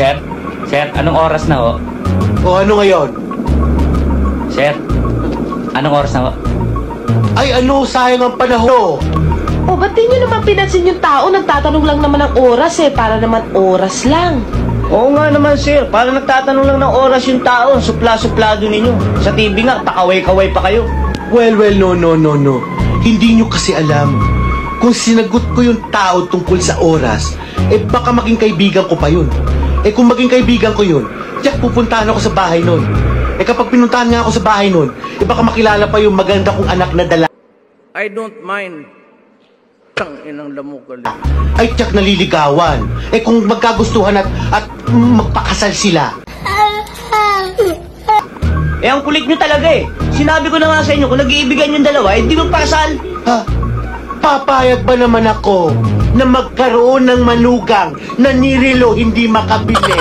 Sir? Sir, anong oras na ho? O ano ngayon? Sir, anong oras na ho? Ay ano, sayang ang panahon. O, ba't di nyo naman pinansin yung tao? Nagtatanong lang naman ng oras para naman oras lang. Oo nga naman, sir. Parang nagtatanong lang ng oras yung tao. Supla-suplado ninyo. Sa TV nga, pakaway-kaway pa kayo. Well, no. Hindi nyo kasi alam. Kung sinagot ko yung tao tungkol sa oras, baka maging kaibigan ko pa yun. Kung maging kaibigan ko yun, tiyak pupuntahan ako sa bahay nun. Kapag pinuntahan nga ako sa bahay nun, baka makilala pa yung maganda kong anak na dala. I don't mind. Tang inang lamok ulit. Ay tiyak naliligawan. Kung magkagustuhan at magpakasal sila. Ang kulit nyo talaga eh. Sinabi ko na nga sa inyo, kung nag-iibigan yung dalawa, di magpakasal. Ha? Papayag ba naman ako na magkaroon ng manugang na nirilo hindi makabili?